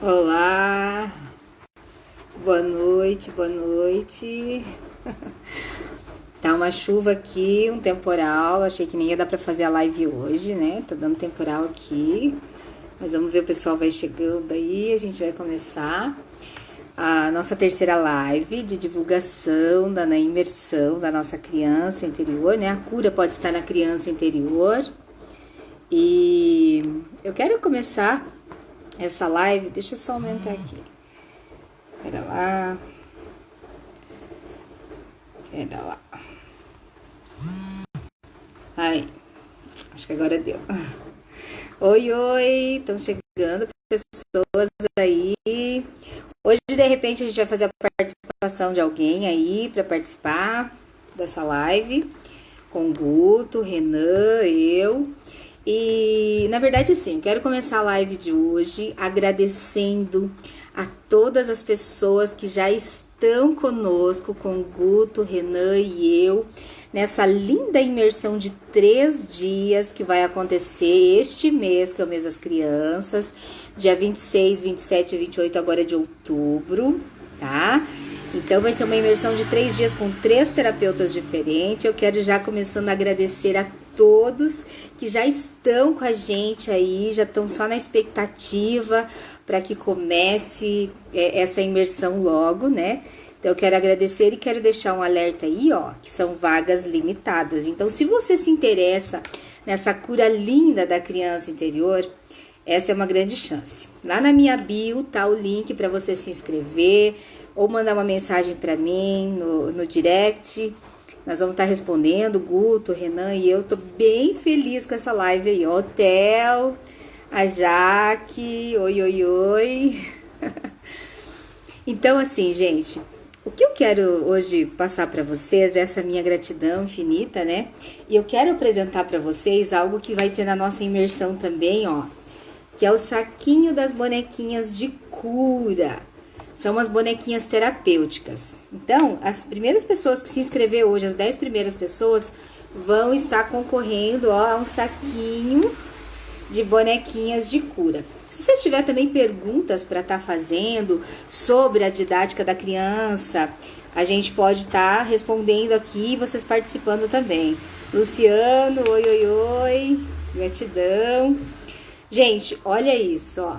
Olá, boa noite, boa noite. Tá uma chuva aqui, um temporal. Achei que nem ia dar pra fazer a live hoje, né? Tá dando temporal aqui. Mas vamos ver, o pessoal vai chegando aí. A gente vai começar a nossa terceira live de divulgação na imersão da nossa criança interior, né? A cura pode estar na criança interior. E eu quero começar essa live. Deixa eu só aumentar aqui. Pera lá. Aí, acho que agora deu. Oi, estão chegando pessoas aí. Hoje, de repente, a gente vai fazer a participação de alguém aí para participar dessa live. Com o Guto, Renan, eu. E, na verdade, assim, eu quero começar a live de hoje agradecendo a todas as pessoas que já estão conosco, com o Guto, Renan e eu, nessa linda imersão de 3 dias que vai acontecer este mês, que é o mês das crianças, dia 26, 27 e 28 agora de outubro, tá? Então vai ser uma imersão de 3 dias com 3 terapeutas diferentes. Eu quero já começando a agradecer a todos que já estão com a gente aí, já estão só na expectativa para que comece essa imersão logo, né? Então eu quero agradecer e quero deixar um alerta aí, ó, que são vagas limitadas. Então, se você se interessa nessa cura linda da criança interior, essa é uma grande chance. Lá na minha bio tá o link para você se inscrever ou mandar uma mensagem para mim no direct. Nós vamos estar respondendo, Guto, Renan e eu. Tô bem feliz com essa live aí. Ó, o Theo, a Jaque, oi. Então, assim, gente, o que eu quero hoje passar para vocês é essa minha gratidão infinita, né? E eu quero apresentar para vocês algo que vai ter na nossa imersão também, ó, que é o saquinho das bonequinhas de cura. São umas bonequinhas terapêuticas. Então, as primeiras pessoas que se inscrever hoje, as 10 primeiras pessoas, vão estar concorrendo, ó, a um saquinho de bonequinhas de cura. Se você tiver também perguntas para estar fazendo sobre a didática da criança, a gente pode estar respondendo aqui e vocês participando também. Luciano, oi, gratidão. Gente, olha isso, ó.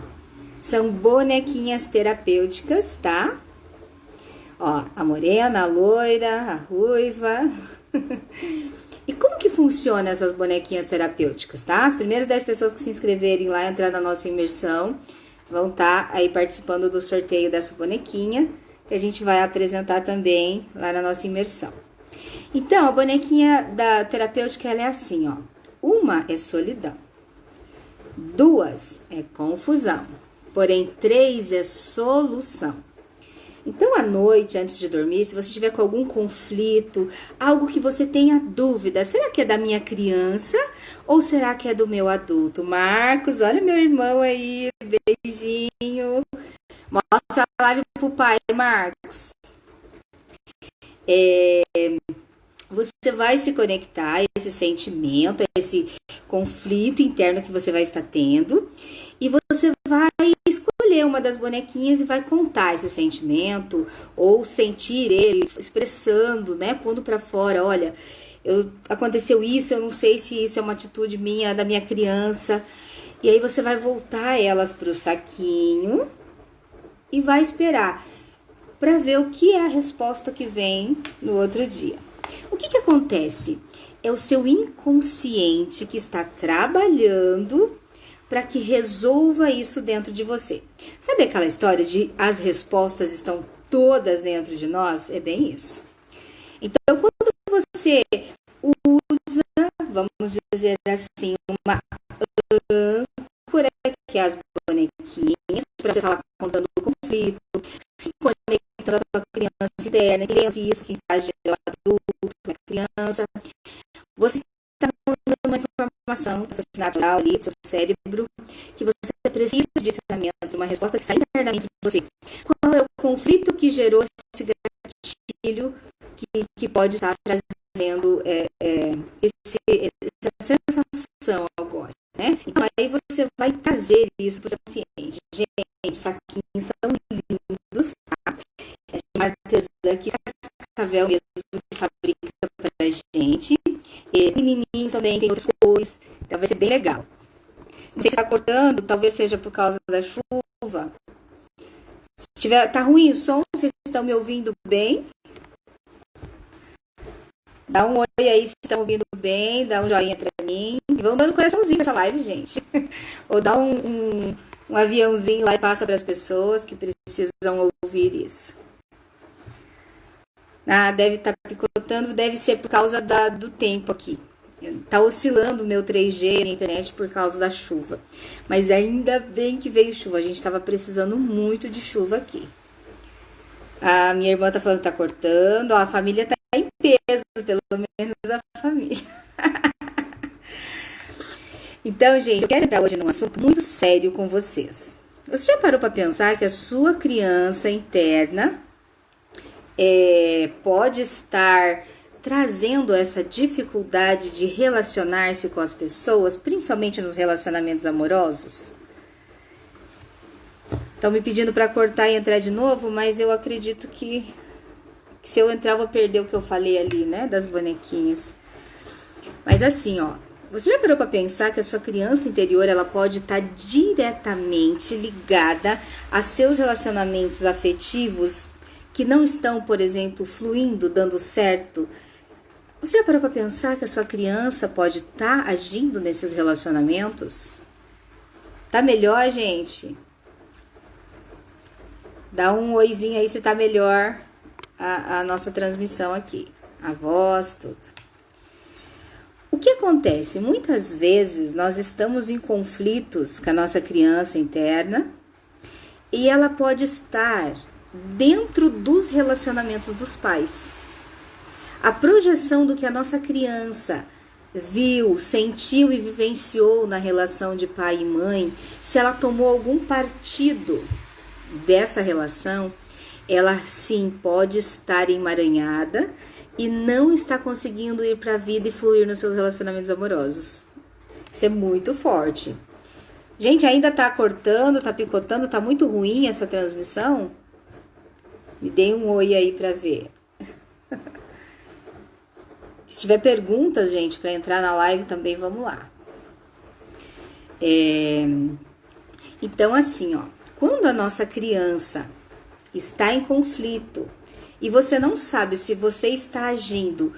São bonequinhas terapêuticas, tá? Ó, a morena, a loira, a ruiva. E como que funciona essas bonequinhas terapêuticas, tá? As primeiras 10 pessoas que se inscreverem lá, entrar na nossa imersão, vão estar aí participando do sorteio dessa bonequinha, que a gente vai apresentar também lá na nossa imersão. Então, a bonequinha da terapêutica, ela é assim, ó. Uma é solidão. 2 é confusão. Porém, 3 é solução. Então, à noite, antes de dormir, se você tiver com algum conflito, algo que você tenha dúvida, será que é da minha criança ou será que é do meu adulto? Marcos, olha meu irmão aí, beijinho. Mostra a live pro pai, Marcos. Você vai se conectar a esse sentimento, a esse conflito interno que você vai estar tendo, e você vai escolher uma das bonequinhas e vai contar esse sentimento, ou sentir ele expressando, né, pondo para fora, olha, aconteceu isso, eu não sei se isso é uma atitude minha, da minha criança, e aí você vai voltar elas para o saquinho e vai esperar para ver o que é a resposta que vem no outro dia. O que acontece? É o seu inconsciente que está trabalhando para que resolva isso dentro de você. Sabe aquela história de as respostas estão todas dentro de nós? É bem isso. Então, quando você usa, vamos dizer assim, uma âncora, que é as bonequinhas, para você estar contando o conflito, se conectando com a criança interna, criança isso, quem está gerando adulto, a criança, você está mandando uma informação do seu sistema natural ali, do seu cérebro, que você precisa de direcionamento, uma resposta que está internamente em você. Qual é o conflito que gerou esse gatilho que pode estar trazendo essa sensação agora, né? Então, aí você vai trazer isso para o seu paciente. Gente, gente, saquinhos são lindos, tá? É de uma artesã que Cascavel mesmo que fabrica pra gente. E menininhos também, tem outras cores, então vai ser bem legal. Não sei se tá cortando, talvez seja por causa da chuva. Se tiver, tá ruim o som, vocês estão me ouvindo bem? Dá um oi aí se estão ouvindo bem, dá um joinha pra mim. E vão dando coraçãozinho nessa live, gente. Ou dá um aviãozinho lá e passa para as pessoas que precisam ouvir isso. Ah, deve estar picotando, deve ser por causa do tempo aqui. Tá oscilando o meu 3G na internet por causa da chuva. Mas ainda bem que veio chuva. A gente estava precisando muito de chuva aqui. A minha irmã tá falando que tá cortando. Ó, a família tá em peso, pelo menos a família. Então, gente, eu quero entrar hoje num assunto muito sério com vocês. Você já parou para pensar que a sua criança interna pode estar trazendo essa dificuldade de relacionar-se com as pessoas, principalmente nos relacionamentos amorosos? Estão me pedindo para cortar e entrar de novo, mas eu acredito que se eu entrar, eu vou perder o que eu falei ali, né? Das bonequinhas. Mas assim, ó. Você já parou para pensar que a sua criança interior, ela pode estar diretamente ligada a seus relacionamentos afetivos que não estão, por exemplo, fluindo, dando certo? Você já parou para pensar que a sua criança pode estar agindo nesses relacionamentos? Tá melhor, gente? Dá um oizinho aí se tá melhor a nossa transmissão aqui. A voz, tudo. O que acontece? Muitas vezes nós estamos em conflitos com a nossa criança interna e ela pode estar dentro dos relacionamentos dos pais. A projeção do que a nossa criança viu, sentiu e vivenciou na relação de pai e mãe, se ela tomou algum partido dessa relação, ela sim pode estar emaranhada e não está conseguindo ir para a vida e fluir nos seus relacionamentos amorosos. Isso é muito forte. Gente, ainda tá cortando, tá picotando, tá muito ruim essa transmissão? Me dê um oi aí para ver. Se tiver perguntas, gente, para entrar na live também, vamos lá. Então, assim, ó, quando a nossa criança está em conflito e você não sabe se você está agindo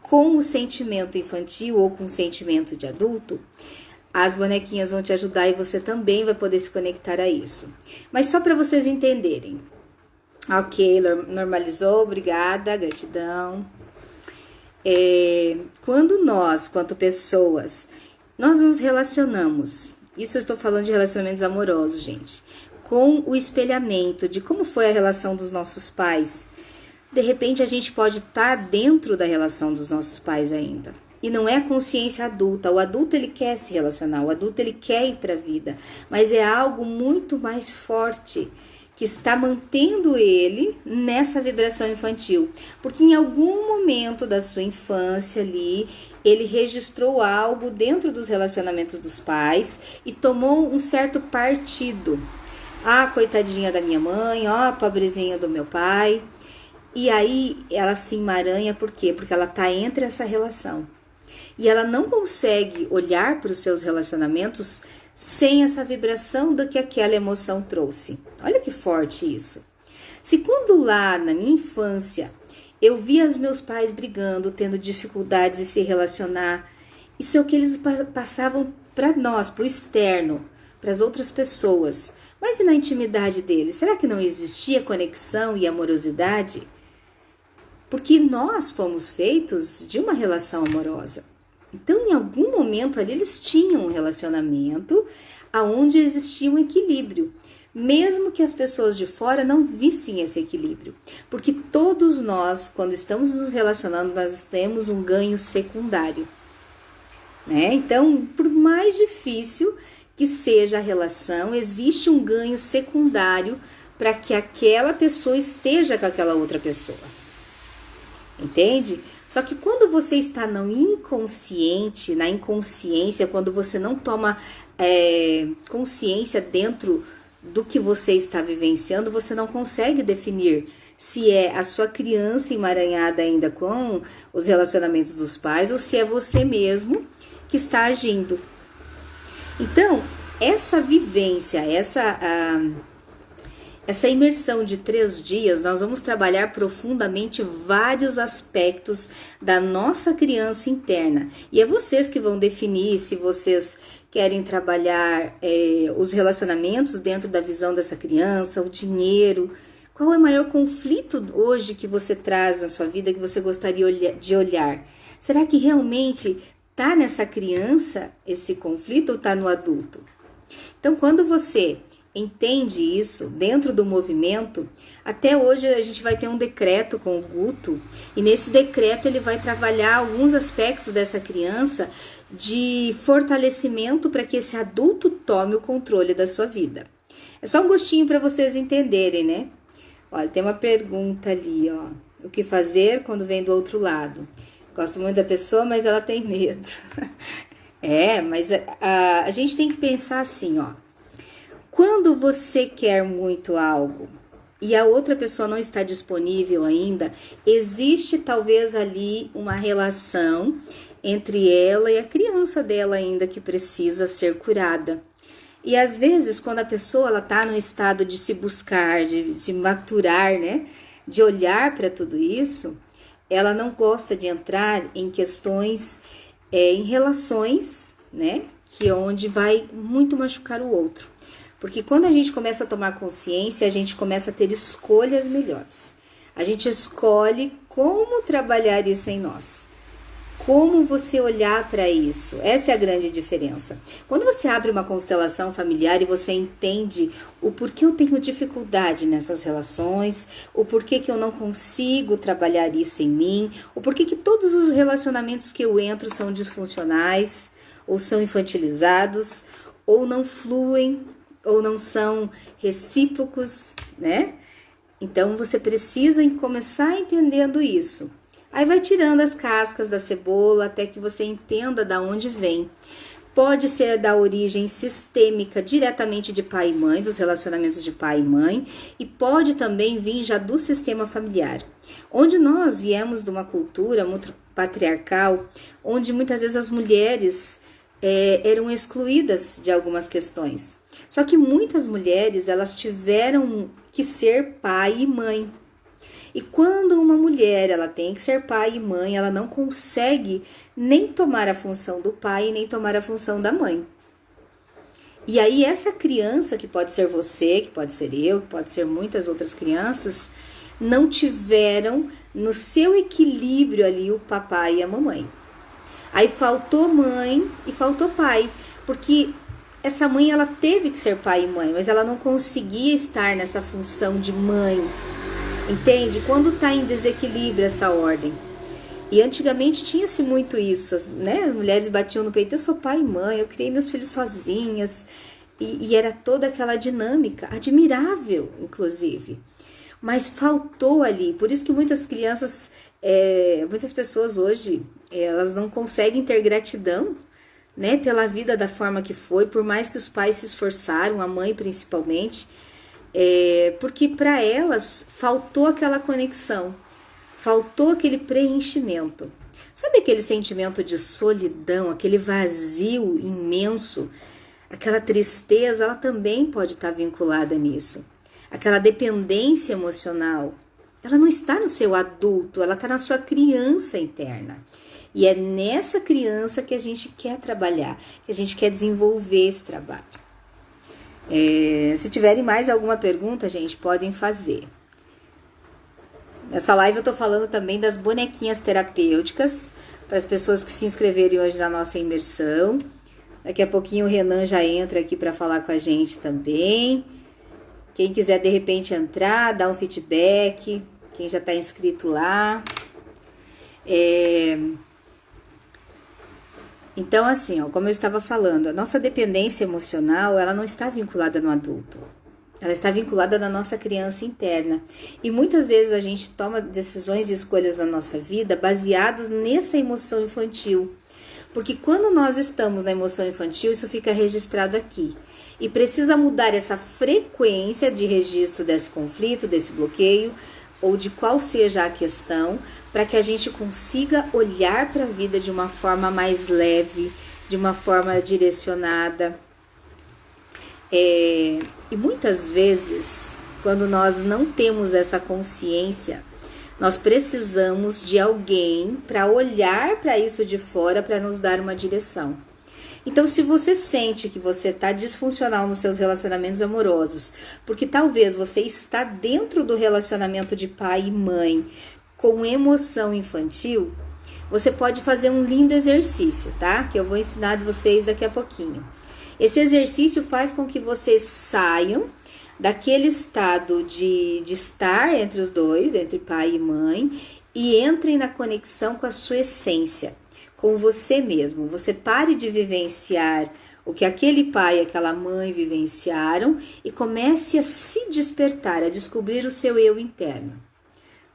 com o sentimento infantil ou com o sentimento de adulto, as bonequinhas vão te ajudar e você também vai poder se conectar a isso. Mas só para vocês entenderem. Ok, normalizou, obrigada, gratidão. Quando nós, quanto pessoas, nós nos relacionamos, isso eu estou falando de relacionamentos amorosos, gente, com o espelhamento de como foi a relação dos nossos pais. De repente a gente pode estar dentro da relação dos nossos pais ainda. E não é a consciência adulta. O adulto ele quer se relacionar, o adulto ele quer ir para a vida, mas é algo muito mais forte que está mantendo ele nessa vibração infantil. Porque em algum momento da sua infância ali, ele registrou algo dentro dos relacionamentos dos pais e tomou um certo partido. Ah, coitadinha da minha mãe, ó, pobrezinha do meu pai. E aí ela se emaranha, por quê? Porque ela está entre essa relação. E ela não consegue olhar para os seus relacionamentos sem essa vibração do que aquela emoção trouxe. Olha que forte isso. Se quando lá na minha infância eu via os meus pais brigando, tendo dificuldades de se relacionar, isso é o que eles passavam para nós, para o externo, para as outras pessoas. Mas e na intimidade deles? Será que não existia conexão e amorosidade? Porque nós fomos feitos de uma relação amorosa. Então, em algum momento ali, eles tinham um relacionamento onde existia um equilíbrio, mesmo que as pessoas de fora não vissem esse equilíbrio. Porque todos nós, quando estamos nos relacionando, nós temos um ganho secundário, né? Então, por mais difícil que seja a relação, existe um ganho secundário para que aquela pessoa esteja com aquela outra pessoa. Entende? Só que quando você está no inconsciente, na inconsciência, quando você não toma consciência dentro do que você está vivenciando, você não consegue definir se é a sua criança emaranhada ainda com os relacionamentos dos pais ou se é você mesmo que está agindo. Então, essa vivência, essa imersão de 3 dias, nós vamos trabalhar profundamente vários aspectos da nossa criança interna. E é vocês que vão definir se vocês querem trabalhar os relacionamentos dentro da visão dessa criança, o dinheiro. Qual é o maior conflito hoje que você traz na sua vida que você gostaria de olhar? Será que realmente está nessa criança esse conflito ou está no adulto? Então, quando você entende isso dentro do movimento, até hoje a gente vai ter um decreto com o Guto, e nesse decreto ele vai trabalhar alguns aspectos dessa criança de fortalecimento para que esse adulto tome o controle da sua vida. É só um gostinho para vocês entenderem, né? Olha, tem uma pergunta ali, ó. O que fazer quando vem do outro lado? Gosto muito da pessoa, mas ela tem medo. Mas a gente tem que pensar assim, ó. Quando você quer muito algo e a outra pessoa não está disponível ainda, existe talvez ali uma relação entre ela e a criança dela ainda que precisa ser curada. E às vezes, quando a pessoa está num estado de se buscar, de se maturar, né, de olhar para tudo isso, ela não gosta de entrar em questões, em relações, né, que onde vai muito machucar o outro. Porque quando a gente começa a tomar consciência, a gente começa a ter escolhas melhores. A gente escolhe como trabalhar isso em nós. Como você olhar para isso. Essa é a grande diferença. Quando você abre uma constelação familiar e você entende o porquê eu tenho dificuldade nessas relações, o porquê que eu não consigo trabalhar isso em mim, o porquê que todos os relacionamentos que eu entro são disfuncionais, ou são infantilizados, ou não fluem, ou não são recíprocos, né? Então, você precisa começar entendendo isso. Aí vai tirando as cascas da cebola até que você entenda da onde vem. Pode ser da origem sistêmica, diretamente de pai e mãe, dos relacionamentos de pai e mãe, e pode também vir já do sistema familiar, onde nós viemos de uma cultura muito patriarcal, onde muitas vezes as mulheres eram excluídas de algumas questões. Só que muitas mulheres, elas tiveram que ser pai e mãe. E quando uma mulher, ela tem que ser pai e mãe, ela não consegue nem tomar a função do pai, nem tomar a função da mãe. E aí essa criança, que pode ser você, que pode ser eu, que pode ser muitas outras crianças, não tiveram no seu equilíbrio ali o papai e a mamãe. Aí faltou mãe e faltou pai, porque essa mãe, ela teve que ser pai e mãe, mas ela não conseguia estar nessa função de mãe, entende? Quando está em desequilíbrio essa ordem. E antigamente tinha-se muito isso, né? As mulheres batiam no peito, eu sou pai e mãe, eu criei meus filhos sozinhas, e era toda aquela dinâmica, admirável, inclusive. Mas faltou ali, por isso que muitas crianças, muitas pessoas hoje, elas não conseguem ter gratidão, né, pela vida da forma que foi, por mais que os pais se esforçaram, a mãe principalmente, porque para elas faltou aquela conexão, faltou aquele preenchimento. Sabe aquele sentimento de solidão, aquele vazio imenso, aquela tristeza, ela também pode estar vinculada nisso. Aquela dependência emocional, ela não está no seu adulto, ela está na sua criança interna. E é nessa criança que a gente quer trabalhar, que a gente quer desenvolver esse trabalho. Se tiverem mais alguma pergunta, gente, podem fazer. Nessa live eu tô falando também das bonequinhas terapêuticas, para as pessoas que se inscreverem hoje na nossa imersão. Daqui a pouquinho o Renan já entra aqui para falar com a gente também. Quem quiser de repente entrar, dar um feedback, quem já está inscrito lá. Então, assim, ó, como eu estava falando, a nossa dependência emocional, ela não está vinculada no adulto. Ela está vinculada na nossa criança interna. E muitas vezes a gente toma decisões e escolhas na nossa vida baseadas nessa emoção infantil. Porque quando nós estamos na emoção infantil, isso fica registrado aqui. E precisa mudar essa frequência de registro desse conflito, desse bloqueio, ou de qual seja a questão, para que a gente consiga olhar para a vida de uma forma mais leve, de uma forma direcionada. E muitas vezes, quando nós não temos essa consciência, nós precisamos de alguém para olhar para isso de fora, para nos dar uma direção. Então, se você sente que você está disfuncional nos seus relacionamentos amorosos, porque talvez você está dentro do relacionamento de pai e mãe com emoção infantil, você pode fazer um lindo exercício, tá? Que eu vou ensinar de vocês daqui a pouquinho. Esse exercício faz com que vocês saiam daquele estado de estar entre os dois, entre pai e mãe, e entrem na conexão com a sua essência, com você mesmo. Você pare de vivenciar o que aquele pai e aquela mãe vivenciaram e comece a se despertar, a descobrir o seu eu interno.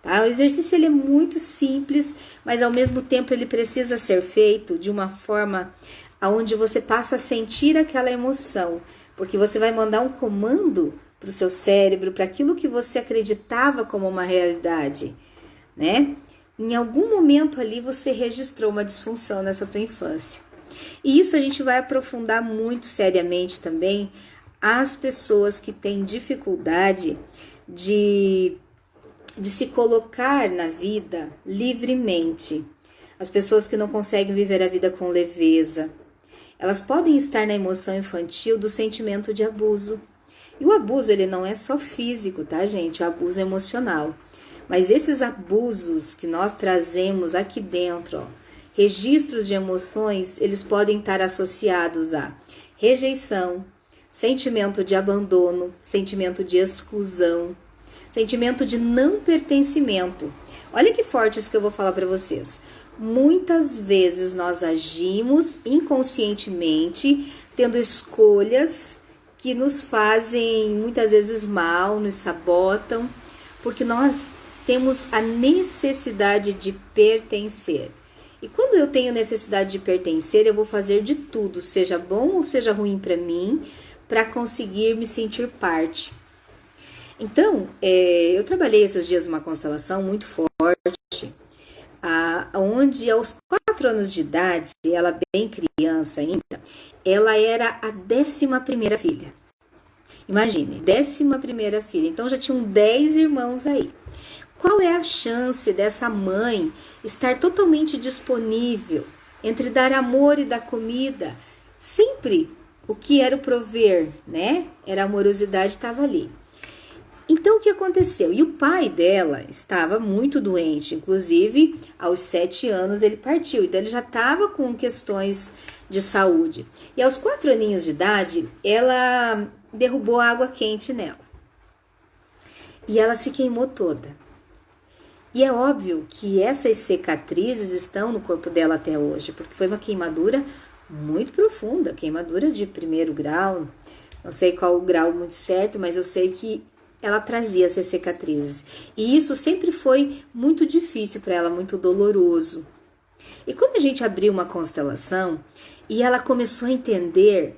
Tá? O exercício ele é muito simples, mas ao mesmo tempo ele precisa ser feito de uma forma onde você passa a sentir aquela emoção, porque você vai mandar um comando para o seu cérebro, para aquilo que você acreditava como uma realidade, né? Em algum momento ali você registrou uma disfunção nessa tua infância. E isso a gente vai aprofundar muito seriamente também as pessoas que têm dificuldade de se colocar na vida livremente. As pessoas que não conseguem viver a vida com leveza. Elas podem estar na emoção infantil do sentimento de abuso. E o abuso, ele não é só físico, tá, gente? O abuso é emocional. Mas esses abusos que nós trazemos aqui dentro, ó, registros de emoções, eles podem estar associados a rejeição, sentimento de abandono, sentimento de exclusão, sentimento de não pertencimento. Olha que forte isso que eu vou falar para vocês. Muitas vezes nós agimos inconscientemente, tendo escolhas que nos fazem muitas vezes mal, nos sabotam, porque nós temos a necessidade de pertencer. E quando eu tenho necessidade de pertencer, eu vou fazer de tudo, seja bom ou seja ruim para mim, para conseguir me sentir parte. Então, eu trabalhei esses dias uma constelação muito forte, onde aos 4 anos de idade, ela bem criança ainda, ela era a 11ª filha. Imagine, 11ª filha. Então já tinham 10 irmãos aí. Qual é a chance dessa mãe estar totalmente disponível entre dar amor e dar comida? Sempre o que era o prover, né? Era a amorosidade, estava ali. Então, o que aconteceu? E o pai dela estava muito doente, inclusive aos 7 anos ele partiu, então ele já estava com questões de saúde. E aos 4 aninhos de idade, ela derrubou água quente nela. E ela se queimou toda. E é óbvio que essas cicatrizes estão no corpo dela até hoje, porque foi uma queimadura muito profunda, queimadura de 1º grau, não sei qual o grau muito certo, mas eu sei que ela trazia essas cicatrizes. E isso sempre foi muito difícil para ela, muito doloroso. E quando a gente abriu uma constelação e ela começou a entender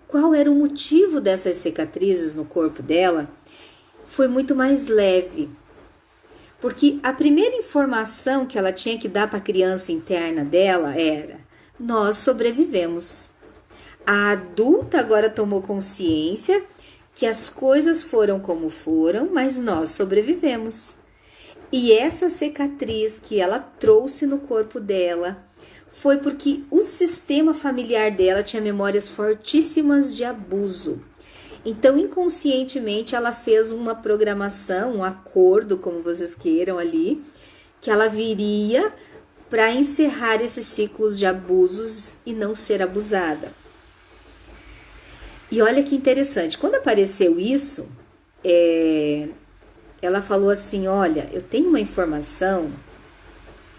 qual era o motivo dessas cicatrizes no corpo dela, foi muito mais leve. Porque a primeira informação que ela tinha que dar para a criança interna dela era: nós sobrevivemos. A adulta agora tomou consciência que as coisas foram como foram, mas nós sobrevivemos. E essa cicatriz que ela trouxe no corpo dela foi porque o sistema familiar dela tinha memórias fortíssimas de abuso. Então, inconscientemente, ela fez uma programação, um acordo, como vocês queiram ali, que ela viria para encerrar esses ciclos de abusos e não ser abusada. E olha que interessante, quando apareceu isso, ela falou assim: olha, eu tenho uma informação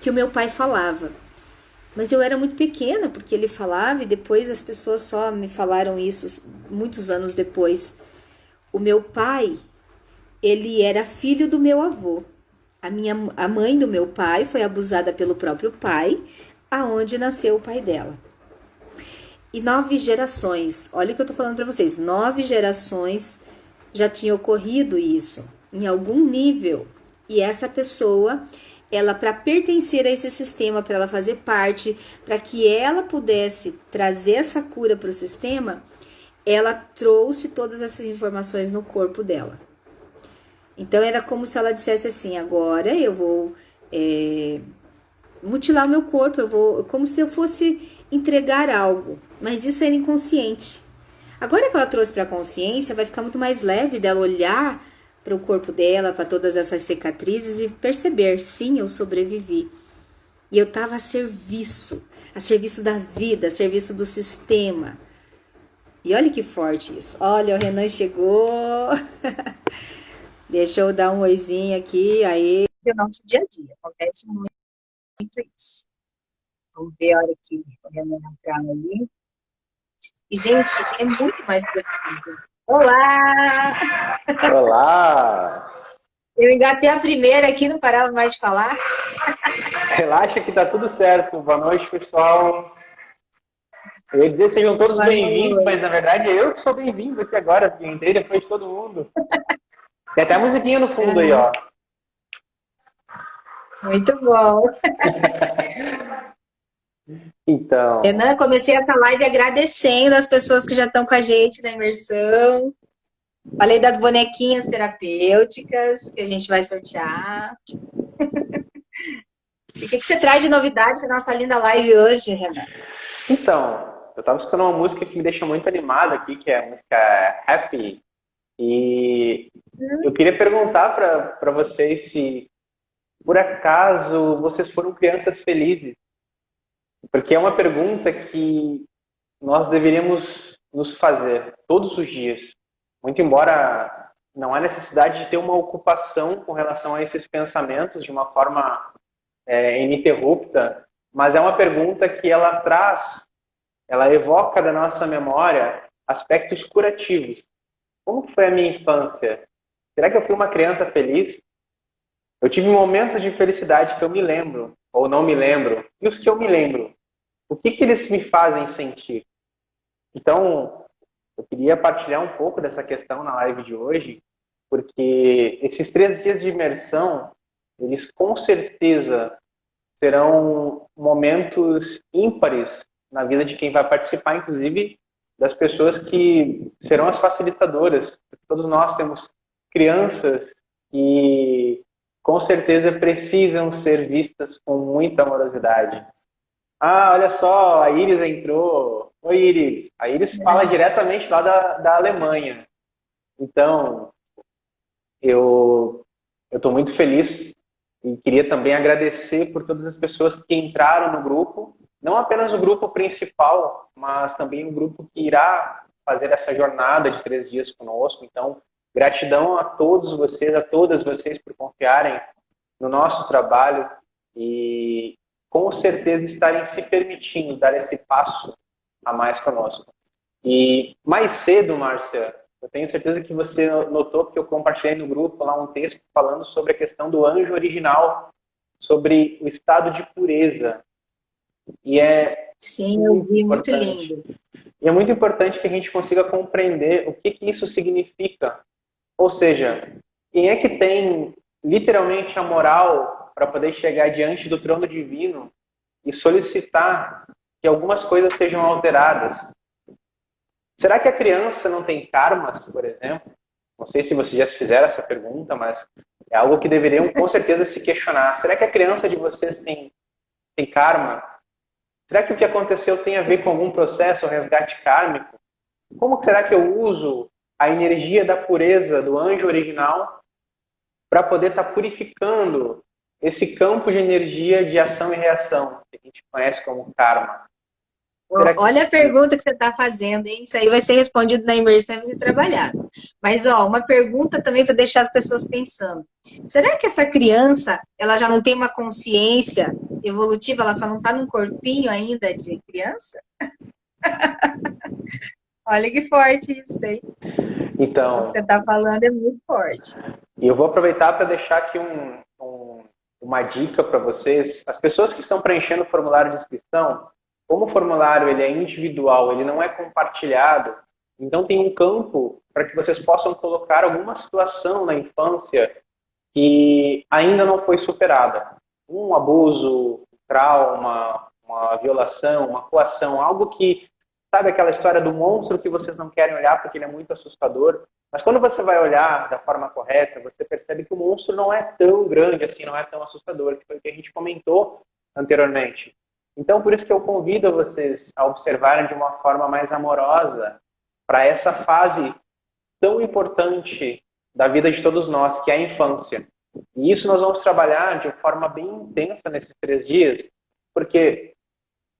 que o meu pai falava, mas eu era muito pequena, porque ele falava e depois as pessoas só me falaram isso muitos anos depois. O meu pai, ele era filho do meu avô. A mãe do meu pai foi abusada pelo próprio pai aonde nasceu o pai dela. E 9 gerações, olha o que eu tô falando para vocês, 9 gerações já tinha ocorrido isso, em algum nível. E essa pessoa, ela, para pertencer a esse sistema, para ela fazer parte, para que ela pudesse trazer essa cura para o sistema, ela trouxe todas essas informações no corpo dela. Então era como se ela dissesse assim: agora eu vou mutilar o meu corpo, eu vou, como se eu fosse entregar algo, mas isso era inconsciente. Agora que ela trouxe para a consciência, vai ficar muito mais leve dela olhar para o corpo dela, para todas essas cicatrizes e perceber, sim, eu sobrevivi. E eu estava a serviço da vida, a serviço do sistema. E olha que forte isso. Olha, o Renan chegou. Deixa eu dar um oizinho aqui, aí. É o nosso dia a dia, acontece muito isso. Vamos ver a hora que o Renan entrar ali. E, gente, é muito mais profundo. Olá! Olá! Eu engatei a primeira aqui, não parava mais de falar. Relaxa que tá tudo certo. Boa noite, pessoal. Eu ia dizer sejam todos bem-vindos, mas na verdade eu que sou bem-vindo aqui agora, porque entrei depois de todo mundo. Tem até a musiquinha no fundo aí, ó. Muito bom. Então, Renan, comecei essa live agradecendo as pessoas que já estão com a gente na imersão. Falei das bonequinhas terapêuticas que a gente vai sortear. E o que você traz de novidade para nossa linda live hoje, Renan? eu tava escutando uma música que me deixa muito animado aqui, que é a música Happy. E eu queria perguntar para vocês se, por acaso, vocês foram crianças felizes. Porque é uma pergunta que nós deveríamos nos fazer todos os dias. Muito embora não há necessidade de ter uma ocupação com relação a esses pensamentos de uma forma ininterrupta, mas é uma pergunta que ela traz, ela evoca da nossa memória aspectos curativos. Como foi a minha infância? Será que eu fui uma criança feliz? Eu tive momentos de felicidade que eu me lembro, ou não me lembro, e os que eu me lembro, o que eles me fazem sentir? Então, eu queria partilhar um pouco dessa questão na live de hoje, porque esses 3 dias de imersão, eles com certeza serão momentos ímpares na vida de quem vai participar, inclusive das pessoas que serão as facilitadoras. Todos nós temos crianças que com certeza precisam ser vistas com muita amorosidade. Ah, olha só, a Iris entrou. Oi, Iris. A Iris fala diretamente lá da Alemanha. Então, eu estou muito feliz e queria também agradecer por todas as pessoas que entraram no grupo, não apenas o grupo principal, mas também o grupo que irá fazer essa jornada de 3 dias conosco. Então, gratidão a todos vocês, a todas vocês por confiarem no nosso trabalho e com certeza estarem se permitindo dar esse passo a mais conosco. E mais cedo, Márcia, eu tenho certeza que você notou que eu compartilhei no grupo lá um texto falando sobre a questão do anjo original, sobre o estado de pureza. E é Sim, eu muito vi, muito importante. lindo. E é muito importante que a gente consiga compreender o que isso significa. Ou seja, quem é que tem literalmente a moral para poder chegar diante do trono divino e solicitar que algumas coisas sejam alteradas? Será que a criança não tem karmas, por exemplo? Não sei se vocês já se fizeram essa pergunta, mas é algo que deveriam com certeza se questionar. Será que a criança de vocês tem karma? Será que o que aconteceu tem a ver com algum processo ou resgate kármico? Como será que eu uso a energia da pureza do anjo original para poder estar purificando esse campo de energia de ação e reação, que a gente conhece como karma? Olha a pergunta que você está fazendo, hein? Isso aí vai ser respondido na imersão e trabalhado. Mas, ó, uma pergunta também para deixar as pessoas pensando. Será que essa criança, ela já não tem uma consciência evolutiva, ela só não está num corpinho ainda de criança? Olha que forte isso, hein? Então, O que você está falando é muito forte. e eu vou aproveitar para deixar aqui uma dica para vocês. As pessoas que estão preenchendo o formulário de inscrição, como o formulário ele é individual, ele não é compartilhado, então tem um campo para que vocês possam colocar alguma situação na infância que ainda não foi superada. Um abuso, um trauma, uma violação, uma coação, algo que, sabe aquela história do monstro que vocês não querem olhar porque ele é muito assustador? Mas quando você vai olhar da forma correta, você percebe que o monstro não é tão grande assim, não é tão assustador, que foi o que a gente comentou anteriormente. Então, por isso que eu convido vocês a observarem de uma forma mais amorosa para essa fase tão importante da vida de todos nós, que é a infância. E isso nós vamos trabalhar de forma bem intensa nesses 3 dias, porque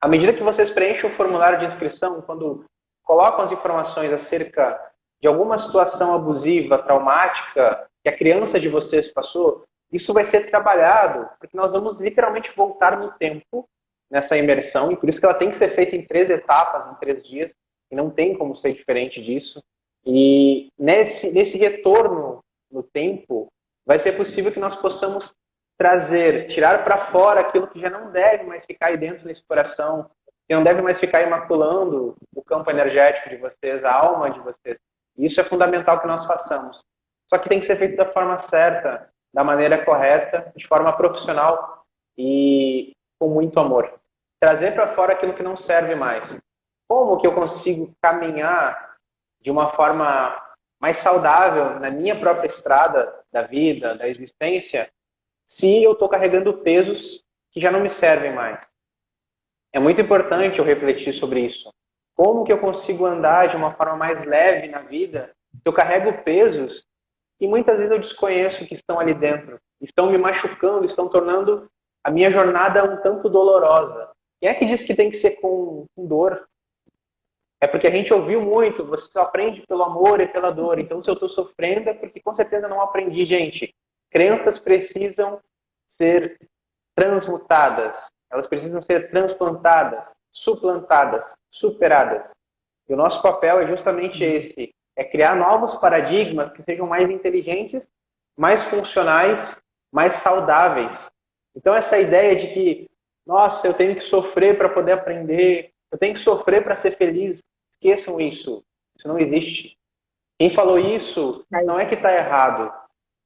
à medida que vocês preenchem o formulário de inscrição, quando colocam as informações acerca de alguma situação abusiva, traumática, que a criança de vocês passou, isso vai ser trabalhado, porque nós vamos literalmente voltar no tempo nessa imersão, e por isso que ela tem que ser feita em 3 etapas, em 3 dias, e não tem como ser diferente disso. E nesse retorno no tempo, vai ser possível que nós possamos trazer, tirar para fora aquilo que já não deve mais ficar aí dentro desse coração, que não deve mais ficar imaculando o campo energético de vocês, a alma de vocês. E isso é fundamental que nós façamos. Só que tem que ser feito da forma certa, da maneira correta, de forma profissional e com muito amor. Trazer para fora aquilo que não serve mais. Como que eu consigo caminhar de uma forma mais saudável na minha própria estrada da vida, da existência, se eu estou carregando pesos que já não me servem mais? É muito importante eu refletir sobre isso. Como que eu consigo andar de uma forma mais leve na vida se eu carrego pesos que muitas vezes eu desconheço que estão ali dentro, estão me machucando, estão tornando a minha jornada um tanto dolorosa. Quem é que diz que tem que ser com dor? É porque a gente ouviu muito, você só aprende pelo amor e pela dor. Então, se eu estou sofrendo, é porque com certeza não aprendi, gente. Crenças precisam ser transmutadas. Elas precisam ser transplantadas, suplantadas, superadas. E o nosso papel é justamente esse. É criar novos paradigmas que sejam mais inteligentes, mais funcionais, mais saudáveis. Então, essa ideia de que, nossa, eu tenho que sofrer para poder aprender, eu tenho que sofrer para ser feliz, esqueçam isso. Isso não existe. Quem falou isso não é que está errado.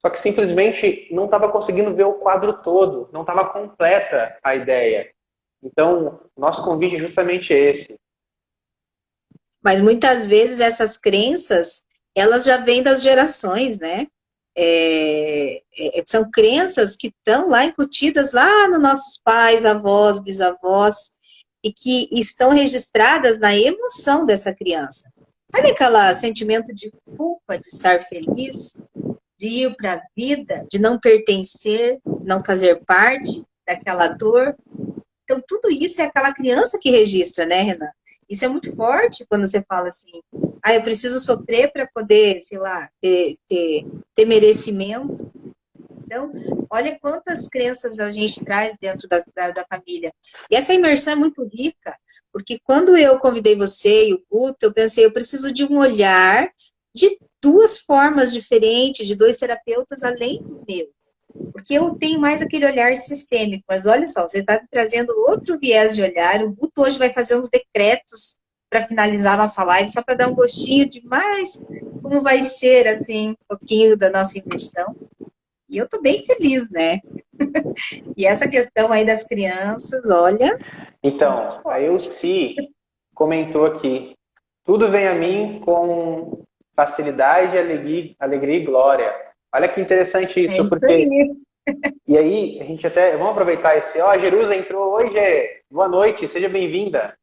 Só que simplesmente não estava conseguindo ver o quadro todo. Não estava completa a ideia. Então, nosso convite é justamente esse. Mas muitas vezes essas crenças, elas já vêm das gerações, né? São crenças que estão lá incutidas lá nos nossos pais, avós, bisavós, e que estão registradas na emoção dessa criança. Sabe aquele sentimento de culpa de estar feliz, de ir para a vida, de não pertencer, de não fazer parte daquela dor? Então, tudo isso é aquela criança que registra, né, Renan? Isso é muito forte quando você fala assim, eu preciso sofrer para poder, sei lá, ter merecimento. Então, olha quantas crenças a gente traz dentro da família. E essa imersão é muito rica, porque quando eu convidei você e o Guto, eu pensei, eu preciso de um olhar de 2 formas diferentes, de 2 terapeutas além do meu. Porque eu tenho mais aquele olhar sistêmico, mas olha só, você está trazendo outro viés de olhar. O Guto hoje vai fazer uns decretos para finalizar a nossa live, só para dar um gostinho de mais como vai ser, assim, um pouquinho da nossa imersão. E eu estou bem feliz, né? E essa questão aí das crianças, olha... Então, a Elci comentou aqui, tudo vem a mim com facilidade, alegria e glória. Olha que interessante isso, porque... E aí, a gente até... Vamos aproveitar esse... Ó, Jerusa entrou. Oi, Gê. Boa noite, seja bem-vinda.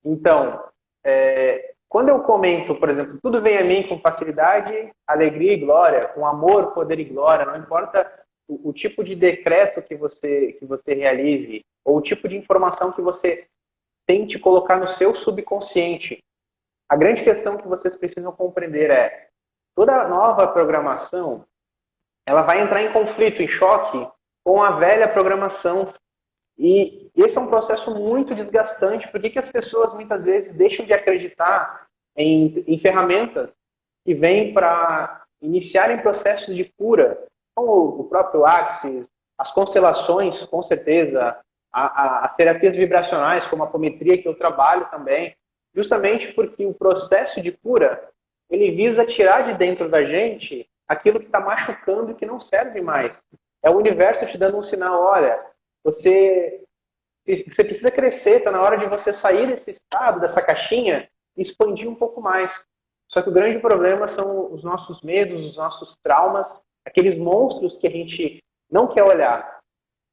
Então, quando eu comento, por exemplo, tudo vem a mim com facilidade, alegria e glória, com amor, poder e glória, não importa o tipo de decreto que você realize, ou o tipo de informação que você tente colocar no seu subconsciente. A grande questão que vocês precisam compreender é, toda nova programação, ela vai entrar em conflito, em choque com a velha programação. E esse é um processo muito desgastante. Por que as pessoas muitas vezes deixam de acreditar em ferramentas que vêm para iniciarem processos de cura, como o próprio Axis, as constelações, com certeza, as terapias vibracionais, como a apometria, que eu trabalho também, justamente porque o processo de cura, ele visa tirar de dentro da gente aquilo que está machucando e que não serve mais. É o universo te dando um sinal, olha, você precisa crescer, está na hora de você sair desse estado, dessa caixinha, e expandir um pouco mais. Só que o grande problema são os nossos medos, os nossos traumas, aqueles monstros que a gente não quer olhar.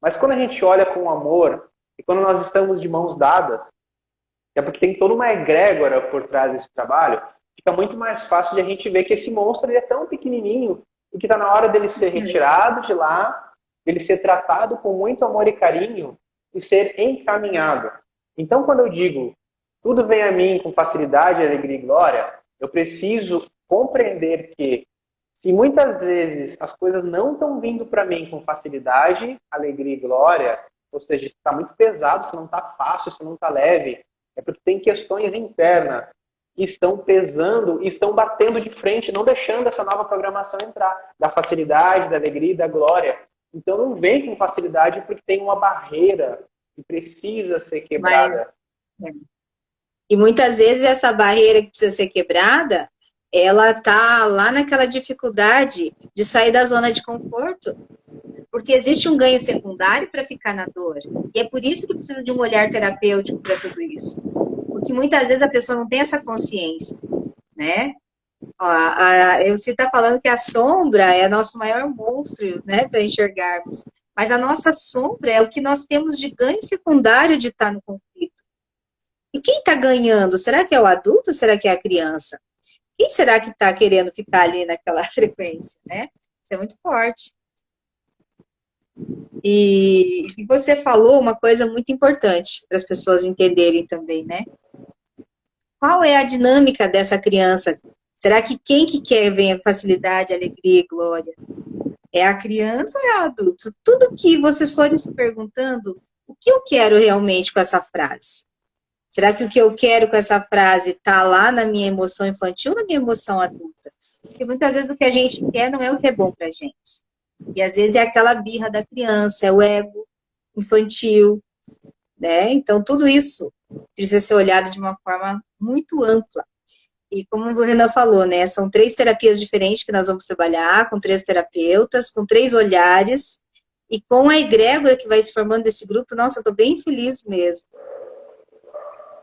Mas quando a gente olha com amor, e quando nós estamos de mãos dadas, é porque tem toda uma egrégora por trás desse trabalho, fica muito mais fácil de a gente ver que esse monstro ele é tão pequenininho e que está na hora dele ser retirado de lá, dele ser tratado com muito amor e carinho e ser encaminhado. Então, quando eu digo tudo vem a mim com facilidade, alegria e glória, eu preciso compreender que se muitas vezes as coisas não estão vindo para mim com facilidade, alegria e glória, ou seja, está muito pesado, se não está fácil, se não está leve, é porque tem questões internas que estão pesando e estão batendo de frente, não deixando essa nova programação entrar, da facilidade, da alegria e da glória. Então não vem com facilidade porque tem uma barreira que precisa ser quebrada. E muitas vezes essa barreira que precisa ser quebrada, ela tá lá naquela dificuldade de sair da zona de conforto. Porque existe um ganho secundário para ficar na dor. E é por isso que precisa de um olhar terapêutico para tudo isso. Porque muitas vezes a pessoa não tem essa consciência, né? Você está falando que a sombra é nosso maior monstro, né, para enxergarmos. Mas a nossa sombra é o que nós temos de ganho secundário de estar no conflito. E quem está ganhando? Será que é o adulto ou será que é a criança? Quem será que está querendo ficar ali naquela frequência, né? Isso é muito forte. E você falou uma coisa muito importante para as pessoas entenderem também, né? Qual é a dinâmica dessa criança? Será que quem que quer ver facilidade, alegria e glória? É a criança ou é o adulto? Tudo que vocês forem se perguntando, o que eu quero realmente com essa frase? Será que o que eu quero com essa frase está lá na minha emoção infantil ou na minha emoção adulta? Porque muitas vezes o que a gente quer não é o que é bom para a gente. E às vezes é aquela birra da criança, é o ego infantil, né? Então tudo isso precisa ser olhado de uma forma muito ampla. E como o Renan falou, né? São 3 terapias diferentes que nós vamos trabalhar, com 3 terapeutas, com 3 olhares, e com a egrégora que vai se formando desse grupo, nossa, eu estou bem feliz mesmo.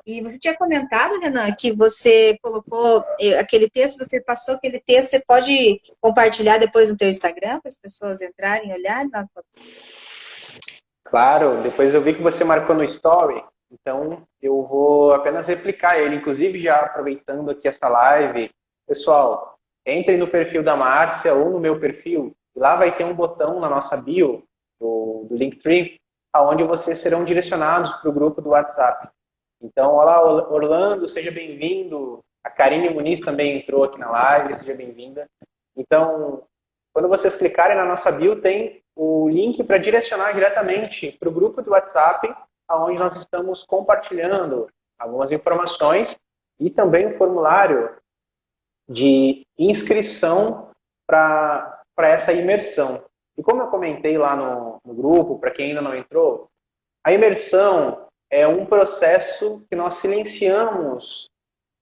E você tinha comentado, Renan, que você colocou aquele texto, você passou aquele texto, você pode compartilhar depois no teu Instagram, para as pessoas entrarem e olharem lá? Claro, depois eu vi que você marcou no Story, então eu vou apenas replicar ele. Inclusive, já aproveitando aqui essa live, pessoal, entrem no perfil da Márcia ou no meu perfil, e lá vai ter um botão na nossa bio, do Linktree, onde vocês serão direcionados para o grupo do WhatsApp. Então, olá, Orlando, seja bem-vindo. A Karine Muniz também entrou aqui na live, seja bem-vinda. Então, quando vocês clicarem na nossa bio, tem o link para direcionar diretamente para o grupo do WhatsApp, onde nós estamos compartilhando algumas informações e também um formulário de inscrição para essa imersão. E como eu comentei lá no grupo, para quem ainda não entrou, a imersão é um processo que nós silenciamos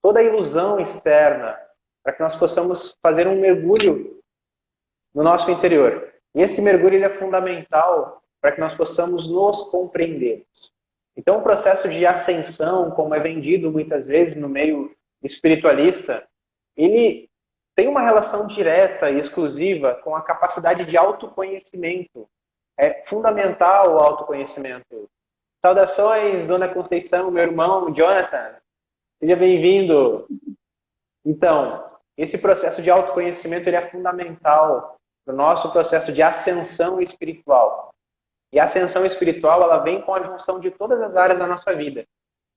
toda a ilusão externa para que nós possamos fazer um mergulho no nosso interior. E esse mergulho ele é fundamental para que nós possamos nos compreendermos. Então, o processo de ascensão, como é vendido muitas vezes no meio espiritualista, ele tem uma relação direta e exclusiva com a capacidade de autoconhecimento. É fundamental o autoconhecimento. Saudações, Dona Conceição, meu irmão, Jonathan. Seja bem-vindo. Então, esse processo de autoconhecimento ele é fundamental para o nosso processo de ascensão espiritual. E a ascensão espiritual ela vem com a junção de todas as áreas da nossa vida.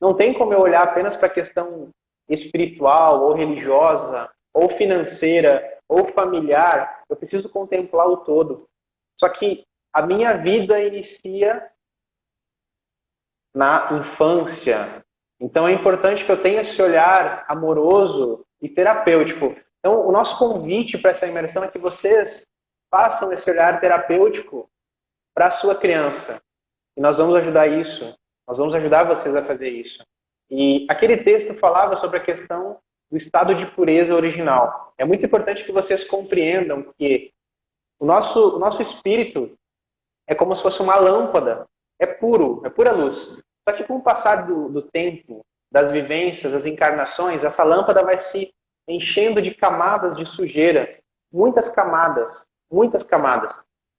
Não tem como eu olhar apenas para a questão espiritual, ou religiosa, ou financeira, ou familiar. Eu preciso contemplar o todo. Só que a minha vida inicia na infância. Então é importante que eu tenha esse olhar amoroso e terapêutico. Então o nosso convite para essa imersão é que vocês façam esse olhar terapêutico para a sua criança. E nós vamos ajudar isso. Nós vamos ajudar vocês a fazer isso. E aquele texto falava sobre a questão do estado de pureza original. É muito importante que vocês compreendam que o nosso espírito é como se fosse uma lâmpada. É puro, é pura luz. Só que com o passar do tempo, das vivências, das encarnações, essa lâmpada vai se enchendo de camadas de sujeira. Muitas camadas, muitas camadas.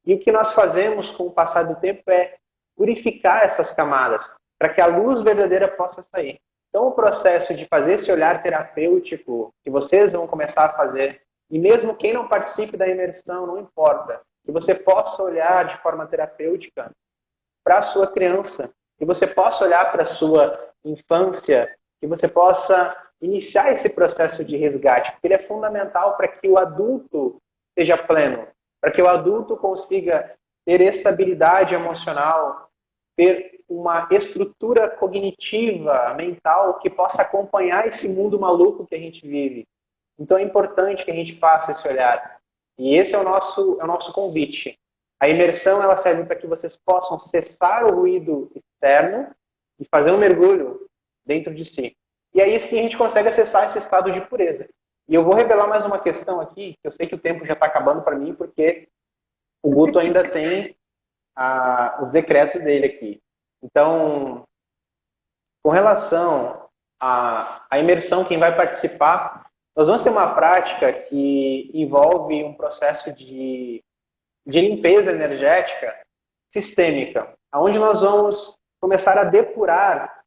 E o que nós fazemos com o passar do tempo é purificar essas camadas, para que a luz verdadeira possa sair. Então, o processo de fazer esse olhar terapêutico, que vocês vão começar a fazer, e mesmo quem não participe da imersão, não importa, que você possa olhar de forma terapêutica para a sua criança, que você possa olhar para a sua infância, que você possa iniciar esse processo de resgate, porque ele é fundamental para que o adulto seja pleno, para que o adulto consiga ter estabilidade emocional, ter uma estrutura cognitiva, mental, que possa acompanhar esse mundo maluco que a gente vive. Então é importante que a gente faça esse olhar. E esse é o nosso convite. A imersão ela serve para que vocês possam cessar o ruído externo e fazer um mergulho dentro de si. E aí sim a gente consegue acessar esse estado de pureza. E eu vou revelar mais uma questão aqui, que eu sei que o tempo já está acabando para mim, porque o Guto ainda tem os decretos dele aqui. Então, com relação à imersão, quem vai participar, nós vamos ter uma prática que envolve um processo de limpeza energética sistêmica, onde nós vamos começar a depurar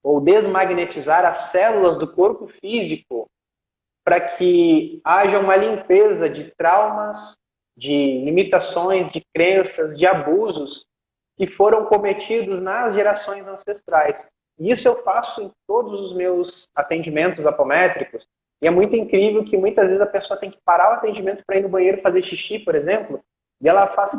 ou desmagnetizar as células do corpo físico para que haja uma limpeza de traumas, de limitações, de crenças, de abusos que foram cometidos nas gerações ancestrais. E isso eu faço em todos os meus atendimentos apométricos. E é muito incrível que muitas vezes a pessoa tem que parar o atendimento para ir no banheiro fazer xixi, por exemplo, e ela faz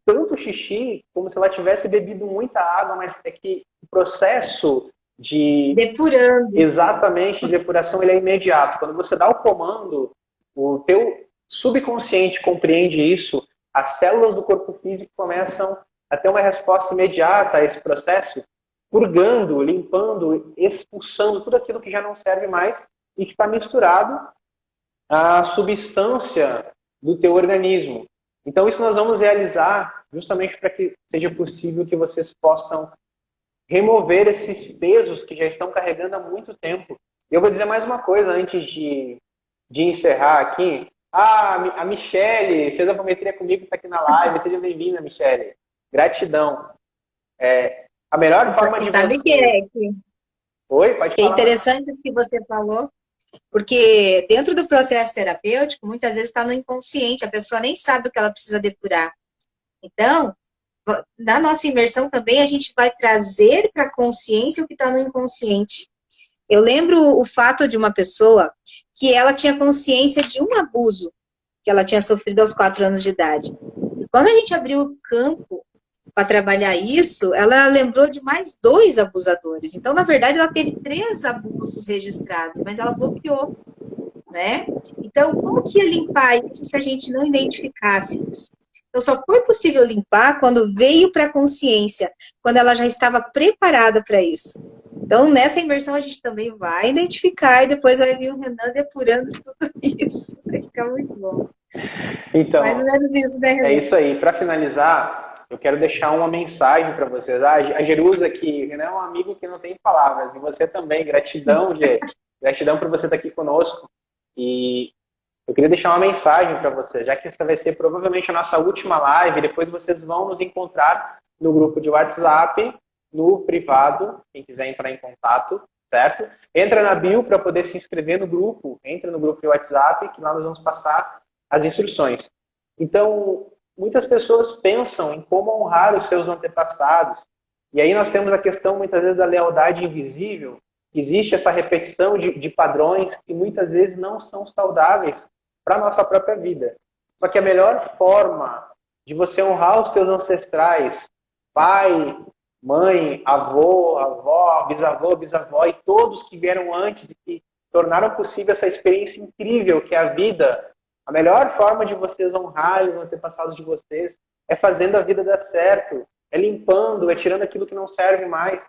tanto xixi como se ela tivesse bebido muita água, mas é que o processo de... Depurando. Exatamente, de depuração ele é imediato. Quando você dá o comando, o teu subconsciente compreende isso, as células do corpo físico começam a ter uma resposta imediata a esse processo, purgando, limpando, expulsando tudo aquilo que já não serve mais e que está misturado à substância do teu organismo. Então isso nós vamos realizar justamente para que seja possível que vocês possam remover esses pesos que já estão carregando há muito tempo. E eu vou dizer mais uma coisa antes de encerrar aqui. A Michele fez a apometria comigo, está aqui na live. Seja bem-vinda, Michele. Gratidão. A melhor forma de... Sabe que é? Oi, pode falar. É interessante isso que você falou, porque dentro do processo terapêutico, muitas vezes está no inconsciente, a pessoa nem sabe o que ela precisa depurar. Então, na nossa imersão também, a gente vai trazer para a consciência o que está no inconsciente. Eu lembro o fato de uma pessoa que ela tinha consciência de um abuso que ela tinha sofrido aos 4 anos de idade. E quando a gente abriu o campo para trabalhar isso, ela lembrou de mais 2 abusadores. Então, na verdade, ela teve 3 abusos registrados, mas ela bloqueou, né? Então, como que ia limpar isso se a gente não identificasse isso? Então, só foi possível limpar quando veio para a consciência, quando ela já estava preparada para isso. Então, nessa imersão, a gente também vai identificar e depois vai vir o Renan depurando tudo isso. Vai ficar muito bom. Então, mais ou menos isso, né, Renan? É isso aí. Para finalizar, eu quero deixar uma mensagem para vocês. A Jerusa aqui, Renan é um amigo que não tem palavras. E você também. Gratidão, Gê. Gratidão por você estar aqui conosco. E eu queria deixar uma mensagem para vocês, já que essa vai ser provavelmente a nossa última live. Depois vocês vão nos encontrar no grupo de WhatsApp, no privado, quem quiser entrar em contato, certo? Entra na bio para poder se inscrever no grupo. Entra no grupo de WhatsApp, que lá nós vamos passar as instruções. Então, muitas pessoas pensam em como honrar os seus antepassados. E aí nós temos a questão, muitas vezes, da lealdade invisível. Existe essa repetição de padrões que muitas vezes não são saudáveis para a nossa própria vida. Só que a melhor forma de você honrar os seus ancestrais, pai, mãe, avô, avó, bisavô, bisavó e todos que vieram antes e que tornaram possível essa experiência incrível que é a vida, a melhor forma de vocês honrarem os antepassados de vocês é fazendo a vida dar certo, é limpando, é tirando aquilo que não serve mais,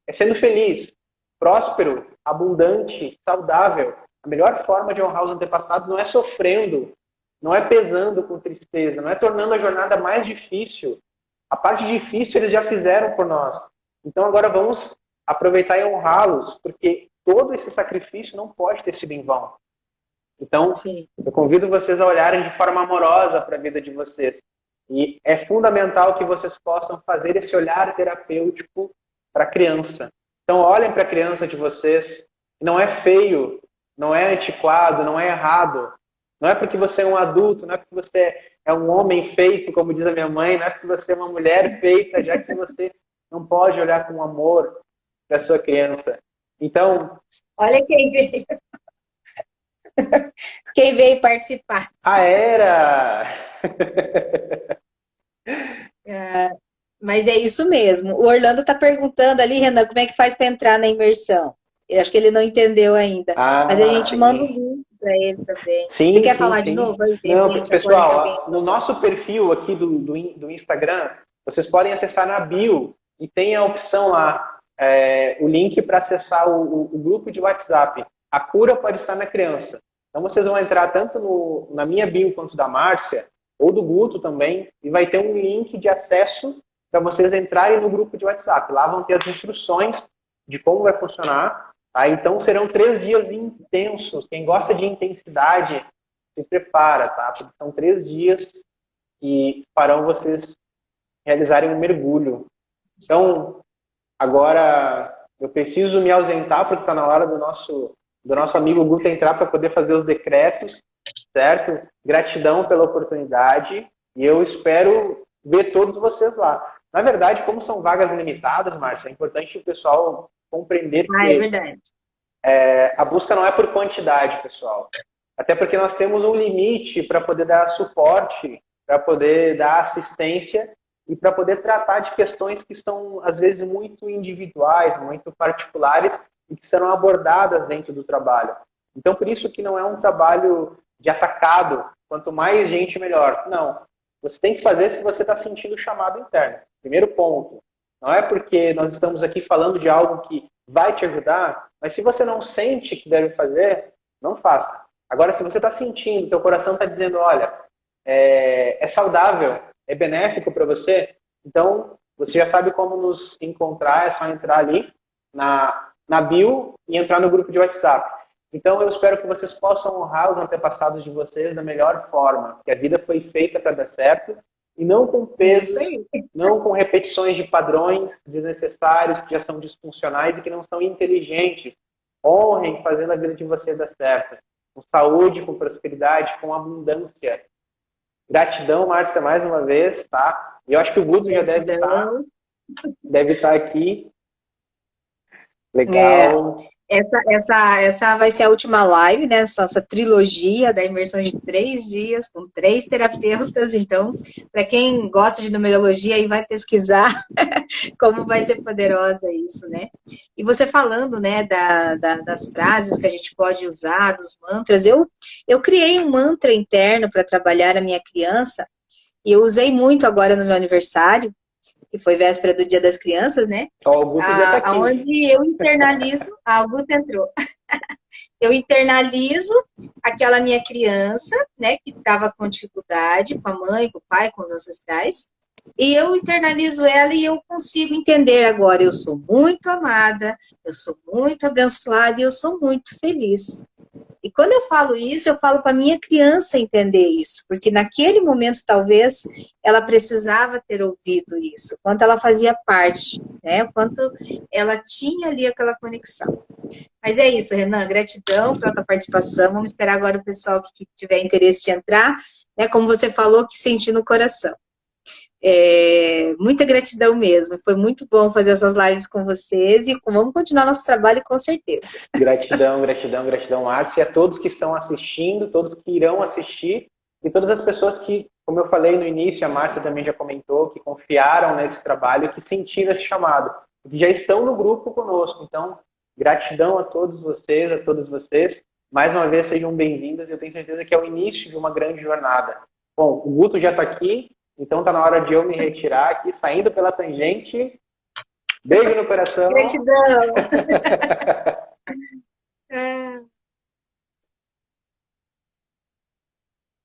é sendo feliz, próspero, abundante, saudável. A melhor forma de honrar os antepassados não é sofrendo, não é pesando com tristeza, não é tornando a jornada mais difícil. A parte difícil eles já fizeram por nós. Então agora vamos aproveitar e honrá-los, porque todo esse sacrifício não pode ter sido em vão. Então, Sim. eu convido vocês a olharem de forma amorosa para a vida de vocês. E é fundamental que vocês possam fazer esse olhar terapêutico para a criança. Então, olhem para a criança de vocês. Não é feio, não é antiquado, não é errado. Não é porque você é um adulto, não é porque você é um homem feito, como diz a minha mãe, não é porque você é uma mulher feita, já que você não pode olhar com amor para a sua criança. Então... Olha quem veio participar. Ah, era! Mas é isso mesmo. O Orlando está perguntando ali, Renan, como é que faz para entrar na imersão? Eu acho que ele não entendeu ainda. Mas a gente manda um link para ele também. Sim, Você quer sim, falar sim. de novo? Não, pessoal, no nosso perfil aqui do Instagram, vocês podem acessar na bio e tem a opção lá, o link para acessar o grupo de WhatsApp. A cura pode estar na criança. Então vocês vão entrar tanto na minha bio quanto da Márcia, ou do Guto também, e vai ter um link de acesso para vocês entrarem no grupo de WhatsApp. Lá vão ter as instruções de como vai funcionar. Tá? Então serão 3 dias intensos. Quem gosta de intensidade, se prepara, tá? Porque são 3 dias que farão vocês realizarem um mergulho. Então, agora eu preciso me ausentar, porque está na hora do nosso amigo Guto entrar para poder fazer os decretos, certo? Gratidão pela oportunidade e eu espero ver todos vocês lá. Na verdade, como são vagas limitadas, Márcia, é importante o pessoal compreender que é verdade. A busca não é por quantidade, pessoal. Até porque nós temos um limite para poder dar suporte, para poder dar assistência e para poder tratar de questões que são, às vezes, muito individuais, muito particulares e que serão abordadas dentro do trabalho. Então, por isso que não é um trabalho de atacado, quanto mais gente, melhor. Não. Você tem que fazer se você está sentindo o chamado interno. Primeiro ponto. Não é porque nós estamos aqui falando de algo que vai te ajudar, mas se você não sente que deve fazer, não faça. Agora, se você está sentindo, teu coração está dizendo, olha, é saudável, é benéfico para você, então você já sabe como nos encontrar, é só entrar ali na bio e entrar no grupo de WhatsApp. Então eu espero que vocês possam honrar os antepassados de vocês da melhor forma, que a vida foi feita para dar certo, e não com pesos, não com repetições de padrões desnecessários que já são disfuncionais e que não são inteligentes. Honrem fazendo a vida de vocês dar certo, com saúde, com prosperidade, com abundância. Gratidão, Márcia, mais uma vez, tá? E eu acho que o Guto já deve estar aqui. Legal. Essa vai ser a última live, né? Essa trilogia da imersão de 3 dias, com 3 terapeutas. Então, para quem gosta de numerologia, aí vai pesquisar como vai ser poderosa isso, né? E você falando, né, das frases que a gente pode usar, dos mantras, eu criei um mantra interno para trabalhar a minha criança, e eu usei muito agora no meu aniversário, que foi véspera do Dia das Crianças, né? O Guto já tá aqui. Onde eu internalizo... o Guto entrou. Eu internalizo aquela minha criança, né, que estava com dificuldade, com a mãe, com o pai, com os ancestrais, e eu internalizo ela e eu consigo entender agora, eu sou muito amada, eu sou muito abençoada e eu sou muito feliz. E quando eu falo isso, eu falo para a minha criança entender isso, porque naquele momento, talvez, ela precisava ter ouvido isso, quanto ela fazia parte, né? O quanto ela tinha ali aquela conexão. Mas é isso, Renan, gratidão pela tua participação. Vamos esperar agora o pessoal que tiver interesse de entrar, né? Como você falou, que sentir no coração. Muita gratidão mesmo, foi muito bom fazer essas lives com vocês e vamos continuar nosso trabalho com certeza. Gratidão, gratidão, gratidão, Márcia, e a todos que estão assistindo, todos que irão assistir e todas as pessoas que, como eu falei no início, a Márcia também já comentou, que confiaram nesse trabalho, que sentiram esse chamado, que já estão no grupo conosco. Então, gratidão a todos vocês, a todas vocês, mais uma vez sejam bem-vindas, eu tenho certeza que é o início de uma grande jornada. Bom, o Guto já está aqui, Então tá na hora de eu me retirar aqui, saindo pela tangente. Beijo no coração. Gratidão. É.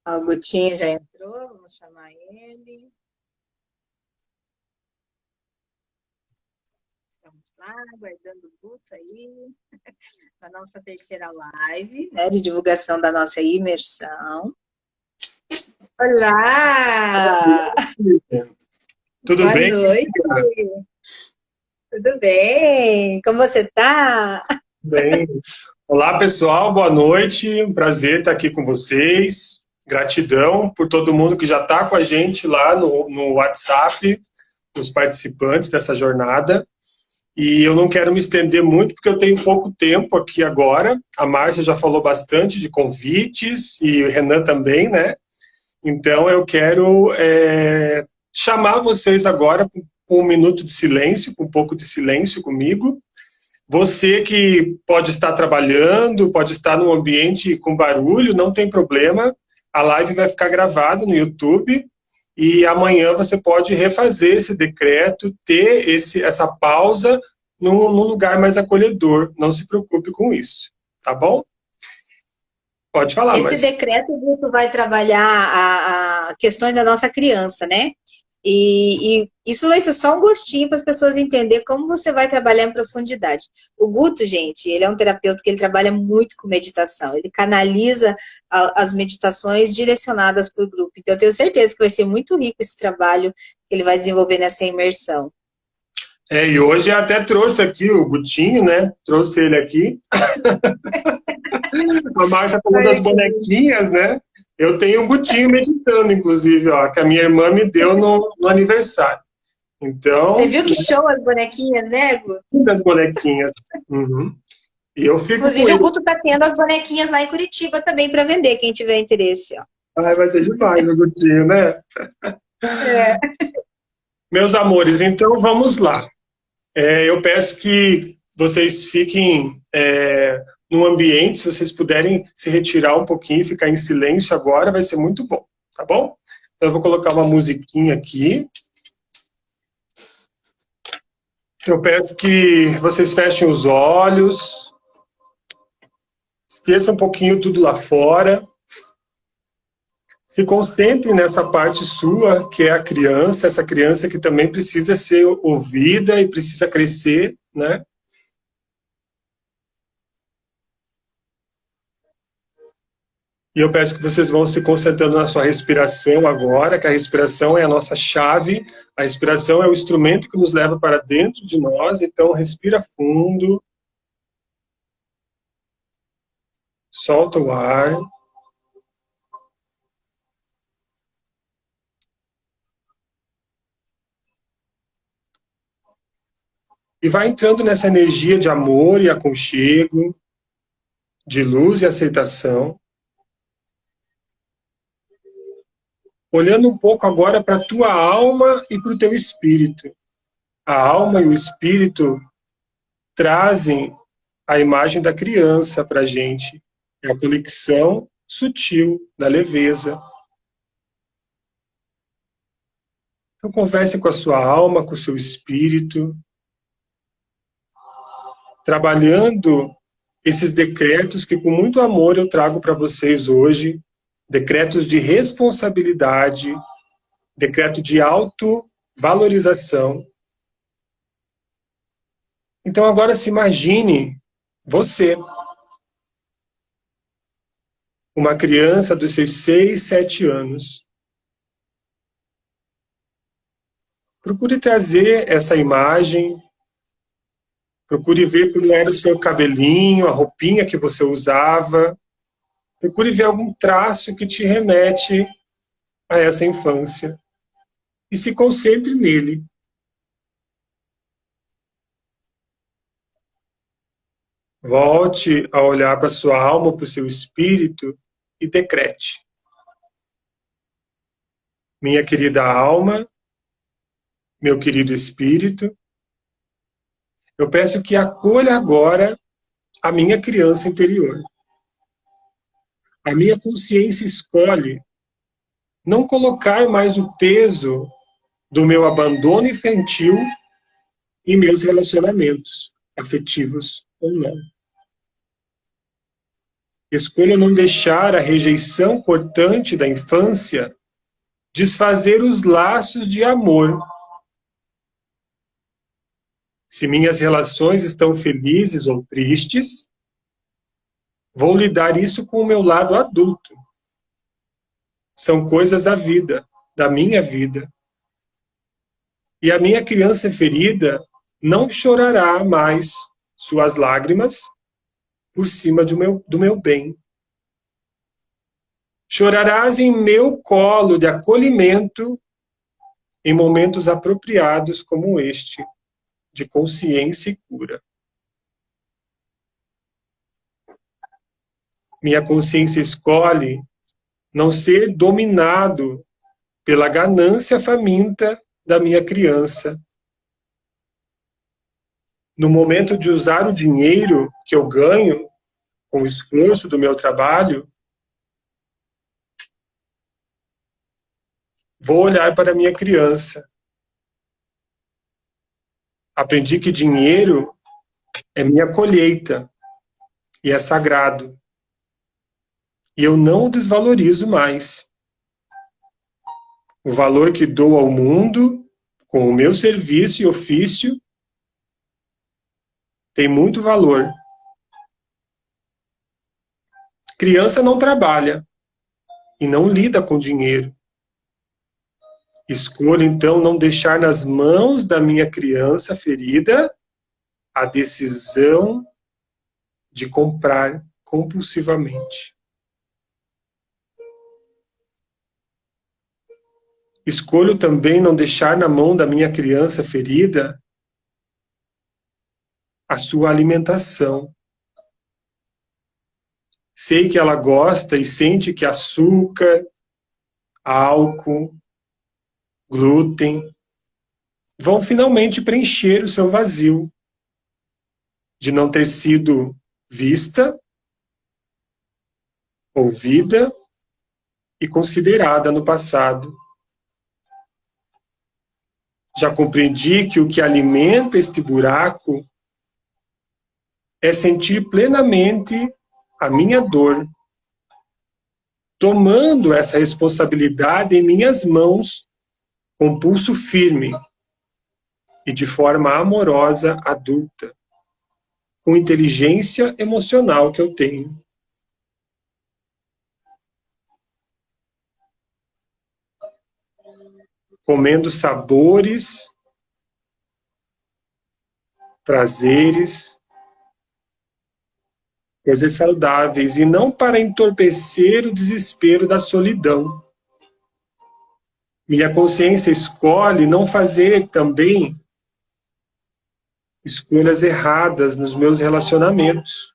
Ó, o Gutinho já entrou, vamos chamar ele. Vamos lá, aguardando o Guto aí, na nossa terceira live, né, de divulgação da nossa imersão. Olá! Tudo Boa bem? noite! Tudo bem? Como você tá? Bem. Olá, pessoal, boa noite. Um prazer estar aqui com vocês. Gratidão por todo mundo que já está com a gente lá no WhatsApp, os participantes dessa jornada. E eu não quero me estender muito, porque eu tenho pouco tempo aqui agora. A Márcia já falou bastante de convites, e o Renan também, né? Então, eu quero chamar vocês agora com um minuto de silêncio, com um pouco de silêncio comigo. Você que pode estar trabalhando, pode estar num ambiente com barulho, não tem problema. A live vai ficar gravada no YouTube e amanhã você pode refazer esse decreto, ter essa pausa num lugar mais acolhedor. Não se preocupe com isso, tá bom? Pode falar, Esse decreto, o Guto vai trabalhar a questões da nossa criança, né? E isso vai ser só um gostinho para as pessoas entenderem como você vai trabalhar em profundidade. O Guto, gente, ele é um terapeuta que ele trabalha muito com meditação. Ele canaliza as meditações direcionadas para o grupo. Então, eu tenho certeza que vai ser muito rico esse trabalho que ele vai desenvolver nessa imersão. E hoje eu até trouxe aqui o Gutinho, né? Trouxe ele aqui. A Márcia falou das bonequinhas, né? Eu tenho um Gutinho meditando, inclusive, ó, que a minha irmã me deu no aniversário. Então. Você viu que show as bonequinhas, né, Guto? Das bonequinhas. Uhum. E eu fico. Inclusive, o Guto tá tendo as bonequinhas lá em Curitiba também para vender, quem tiver interesse, ó. Vai ser demais o Gutinho, né? É. Meus amores, então vamos lá. Eu peço que vocês fiquem num ambiente, se vocês puderem se retirar um pouquinho, ficar em silêncio agora, vai ser muito bom, tá bom? Então eu vou colocar uma musiquinha aqui. Eu peço que vocês fechem os olhos, esqueçam um pouquinho tudo lá fora, se concentrem nessa parte sua, que é a criança, essa criança que também precisa ser ouvida e precisa crescer, né? E eu peço que vocês vão se concentrando na sua respiração agora, que a respiração é a nossa chave, a respiração é o instrumento que nos leva para dentro de nós, então respira fundo, solta o ar. E vai entrando nessa energia de amor e aconchego, de luz e aceitação. Olhando um pouco agora para a tua alma e para o teu espírito. A alma e o espírito trazem a imagem da criança para a gente. É a conexão sutil da leveza. Então converse com a sua alma, com o seu espírito, trabalhando esses decretos que com muito amor eu trago para vocês hoje, decretos de responsabilidade, decreto de autovalorização. Então agora se imagine você, uma criança dos seus 6, 7 anos. Procure trazer essa imagem, procure ver como era o seu cabelinho, a roupinha que você usava. Procure ver algum traço que te remete a essa infância. E se concentre nele. Volte a olhar para a sua alma, para o seu espírito e decrete. Minha querida alma, meu querido espírito, eu peço que acolha agora a minha criança interior. A minha consciência escolhe não colocar mais o peso do meu abandono infantil em meus relacionamentos, afetivos ou não. Escolho não deixar a rejeição cortante da infância desfazer os laços de amor. Se minhas relações estão felizes ou tristes, vou lidar isso com o meu lado adulto. São coisas da vida, da minha vida. E a minha criança ferida não chorará mais suas lágrimas por cima do meu bem. Chorarás em meu colo de acolhimento em momentos apropriados como este, de consciência e cura. Minha consciência escolhe não ser dominado pela ganância faminta da minha criança. No momento de usar o dinheiro que eu ganho com o esforço do meu trabalho, vou olhar para a minha criança. Aprendi que dinheiro é minha colheita e é sagrado. E eu não o desvalorizo mais. O valor que dou ao mundo, com o meu serviço e ofício, tem muito valor. Criança não trabalha e não lida com dinheiro. Escolho, então, não deixar nas mãos da minha criança ferida a decisão de comprar compulsivamente. Escolho também não deixar na mão da minha criança ferida a sua alimentação. Sei que ela gosta e sente que açúcar, álcool, glúten vão finalmente preencher o seu vazio de não ter sido vista, ouvida e considerada no passado. Já compreendi que o que alimenta este buraco é sentir plenamente a minha dor, tomando essa responsabilidade em minhas mãos com pulso firme e de forma amorosa, adulta, com inteligência emocional que eu tenho. Comendo sabores, prazeres, coisas saudáveis, e não para entorpecer o desespero da solidão. Minha consciência escolhe não fazer também escolhas erradas nos meus relacionamentos.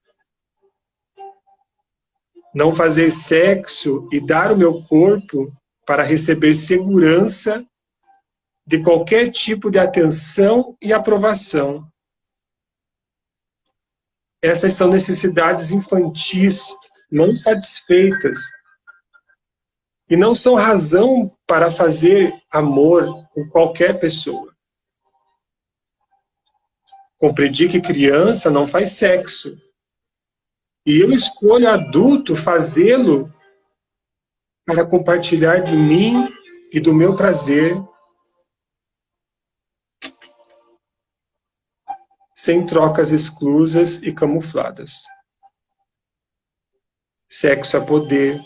Não fazer sexo e dar o meu corpo para receber segurança de qualquer tipo de atenção e aprovação. Essas são necessidades infantis não satisfeitas e não são razão para fazer amor com qualquer pessoa. Compreendi que criança não faz sexo e eu escolho adulto fazê-lo para compartilhar de mim e do meu prazer sem trocas exclusas e camufladas. Sexo é poder,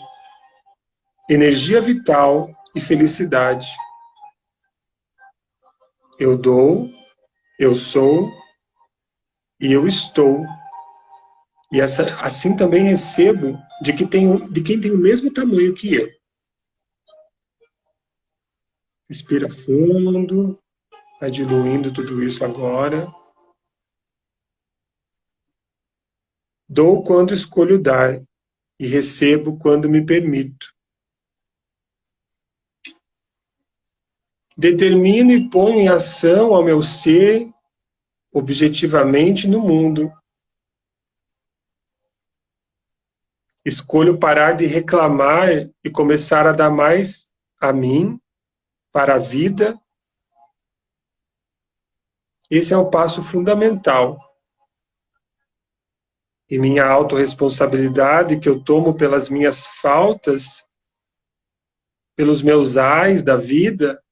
energia vital e felicidade. Eu dou, eu sou e eu estou. E assim também recebo de quem tem o mesmo tamanho que eu. Respira fundo, vai diluindo tudo isso agora. Dou quando escolho dar e recebo quando me permito. Determino e ponho em ação ao meu ser objetivamente no mundo. Escolho parar de reclamar e começar a dar mais a mim, para a vida. Esse é um passo fundamental. E minha autorresponsabilidade que eu tomo pelas minhas faltas, pelos meus ais da vida,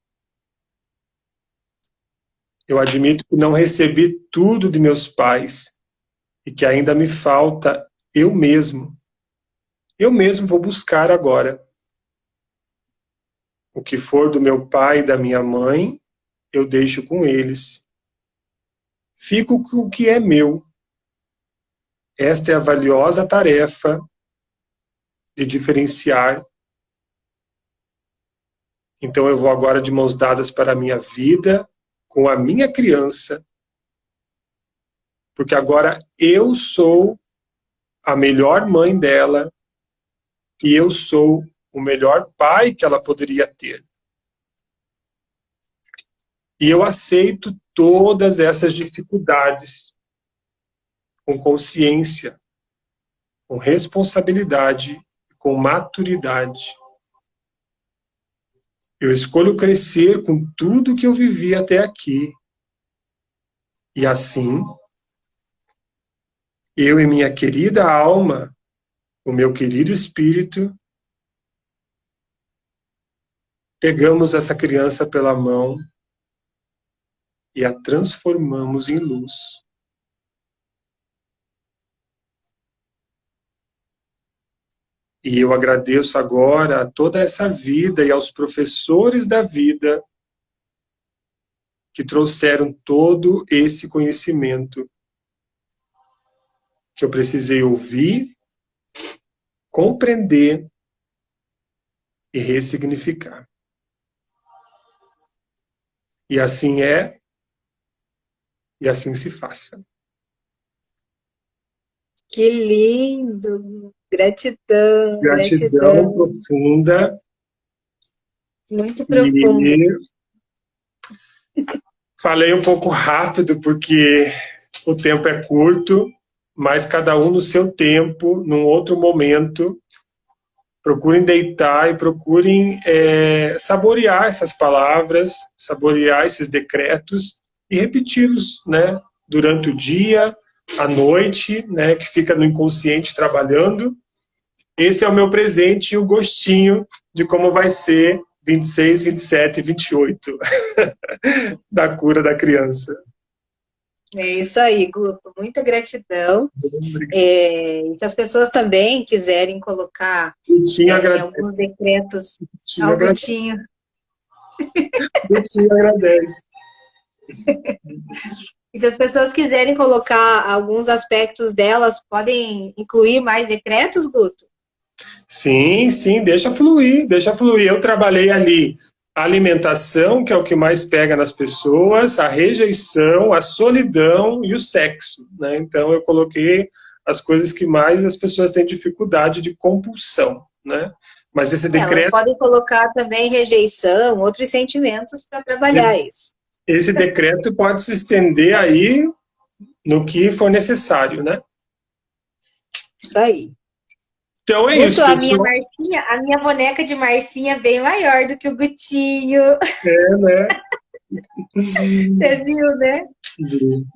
eu admito que não recebi tudo de meus pais e que ainda me falta eu mesmo. Eu mesmo vou buscar agora. O que for do meu pai e da minha mãe, eu deixo com eles. Fico com o que é meu. Esta é a valiosa tarefa de diferenciar. Então eu vou agora de mãos dadas para a minha vida, com a minha criança, porque agora eu sou a melhor mãe dela e eu sou o melhor pai que ela poderia ter. E eu aceito todas essas dificuldades com consciência, com responsabilidade, com maturidade. Eu escolho crescer com tudo que eu vivi até aqui. E assim, eu e minha querida alma, o meu querido espírito, pegamos essa criança pela mão e a transformamos em luz. E eu agradeço agora a toda essa vida e aos professores da vida que trouxeram todo esse conhecimento que eu precisei ouvir, compreender e ressignificar. E assim é, e assim se faça. Que lindo! Gratidão, Gratidão profunda. Muito profundo. E falei um pouco rápido porque o tempo é curto, mas cada um no seu tempo, num outro momento. Procurem deitar e procurem saborear essas palavras, saborear esses decretos e repeti-los, né, durante o dia, à noite, né, que fica no inconsciente trabalhando. Esse é o meu presente e o gostinho de como vai ser 26, 27 e 28 da cura da criança. É isso aí, Guto. Muita gratidão. Se as pessoas também quiserem colocar alguns decretos ao Gutinho. Gutinho agradece. E se as pessoas quiserem colocar alguns aspectos delas, podem incluir mais decretos, Guto? Sim, sim, deixa fluir, deixa fluir. Eu trabalhei ali a alimentação, que é o que mais pega nas pessoas, a rejeição, a solidão e o sexo, né? Então eu coloquei as coisas que mais as pessoas têm dificuldade de compulsão, né? Mas esse decreto... Elas podem colocar também rejeição, outros sentimentos para trabalhar isso. Esse decreto pode se estender aí no que for necessário, né? Isso aí. Então é Guto, isso. A minha boneca de Marcinha é bem maior do que o Gutinho. É, né? Você viu, né?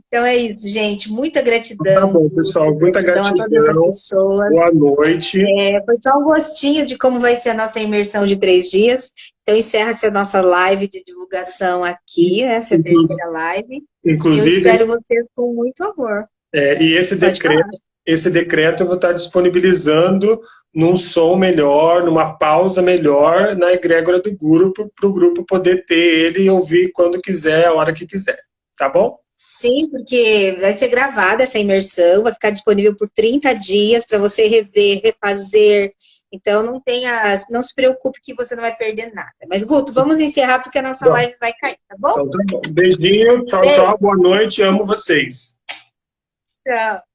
Então é isso, gente. Muita gratidão. Tá bom, pessoal. Muita gratidão. A todas as pessoas. Boa noite. Foi só um gostinho de como vai ser a nossa imersão de 3 dias. Então encerra-se a nossa live de divulgação aqui, essa é a terceira live. Inclusive, eu espero vocês com muito amor. E esse decreto eu vou estar disponibilizando num som melhor, numa pausa melhor, na egrégora do grupo, para o grupo poder ter ele e ouvir quando quiser, a hora que quiser. Tá bom? Sim, porque vai ser gravada essa imersão, vai ficar disponível por 30 dias para você rever, refazer. Então não se preocupe que você não vai perder nada. Mas, Guto, vamos encerrar porque a nossa live vai cair, tá bom? Então tá bom. Beijinho, tchau, tchau, boa noite, amo vocês. Tchau.